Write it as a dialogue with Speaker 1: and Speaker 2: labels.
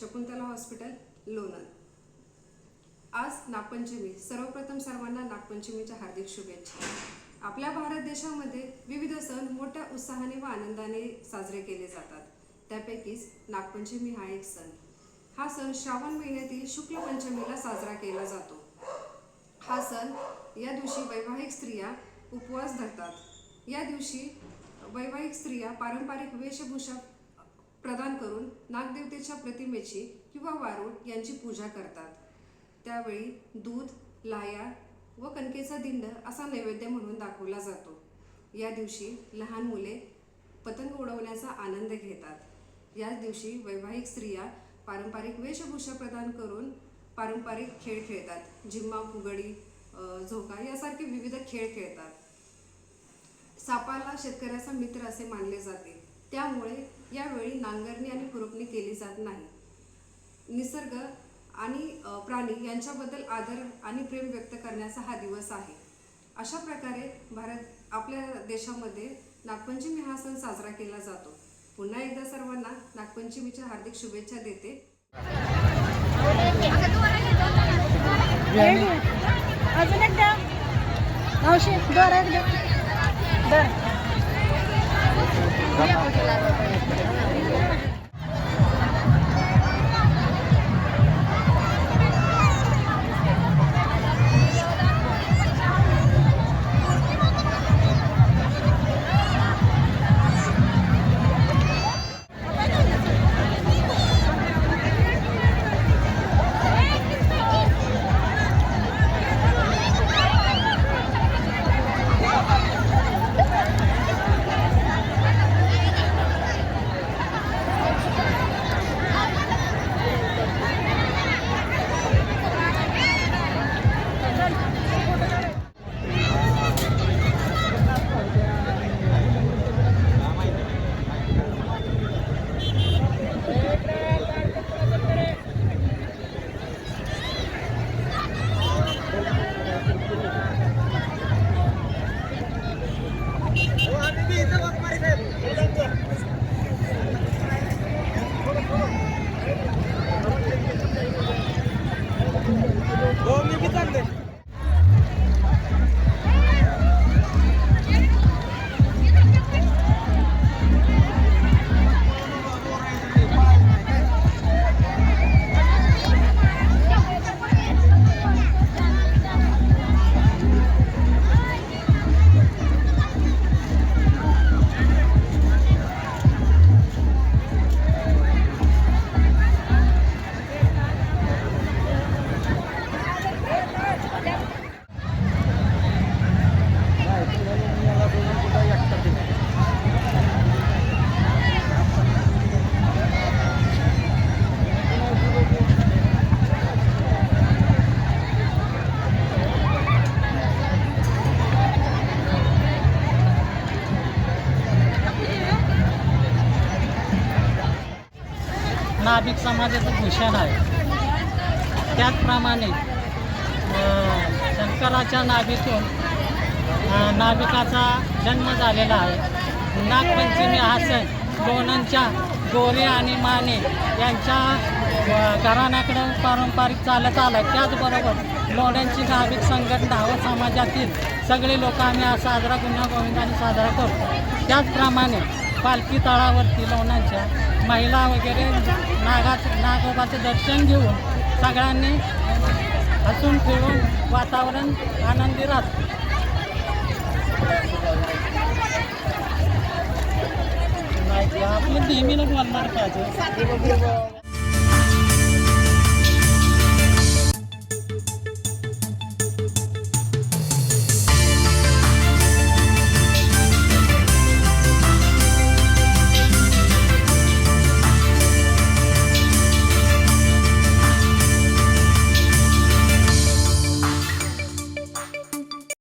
Speaker 1: Shakuntala hospital Lonand. आज नागपंचमी। सर्वप्रथम सर्वांना नागपंचमीच्या हार्दिक शुभेच्छा। आपल्या भारत देशामध्ये विविध सण मोठ्या उत्साहाने व आनंदाने साजरे केले जातात। त्यापैकीच नागपंचमी हा एक सण। हा सण श्रावण महिन्यातील शुक्ल पंचमीला साजरा केला जातो। हा सण या दिवशी वैवाहिक स्त्रिया उपवास धरतात। या दिवशी वैवाहिक स्त्रिया पारंपरिक वेशभूषा प्रदान करून नागदेवतेच्या प्रतिमेची किंवा वारूळ यांची पूजा करतात। त्यावेळी दूध, लाह्या व कणकेचा दिंड असा नैवेद्य म्हणून दाखवला जातो। या दिवशी लहान मुले पतंग उडवण्याचा आनंद घेतात। याच दिवशी वैवाहिक स्त्रिया पारंपरिक वेशभूषा प्रदान करून पारंपरिक खेळ खेळतात। झिम्मा, फुगडी, झोका यासारखे विविध खेळ खेळतात। सापाला शेतकऱ्याचा मित्र असे मानले जाते, त्यामुळे यावेळी नांगरणी आणि खुरपणी केली जात नाही। निसर्ग आणि प्राणी यांच्याबद्दल आदर आणि प्रेम व्यक्त करण्याचा हा दिवस आहे। अशा प्रकारे आपल्या देशामध्ये नागपंचमी हा सण साजरा केला जातो। पुन्हा एकदा सर्वांना नागपंचमीच्या हार्दिक शुभेच्छा देते।
Speaker 2: अजून एकदा मावशी दोरा एकदा
Speaker 3: नाभिक समाजाचं भूषण आहे। त्याचप्रमाणे शंकराच्या नाभीतून नाभिकाचा जन्म झालेला आहे। नागपंचमी हा सण लोणंदच्या गोरे आणि माने यांच्या घराण्याकडे पारंपरिक चालत आला आहे। त्याचबरोबर लोणंदची नाभिक संघटना व समाजातील सगळे लोक आम्ही हा साजरा गुण्यागोविंदाने साजरा करतो। त्याचप्रमाणे पालखी तळावरती लोणंदच्या महिला वगैरे नागोबाचं दर्शन घेऊन सगळ्यांनी हसून खेळून वातावरण आनंदी राहतं। आपलं नेहमीला बोलणार पाहिजे।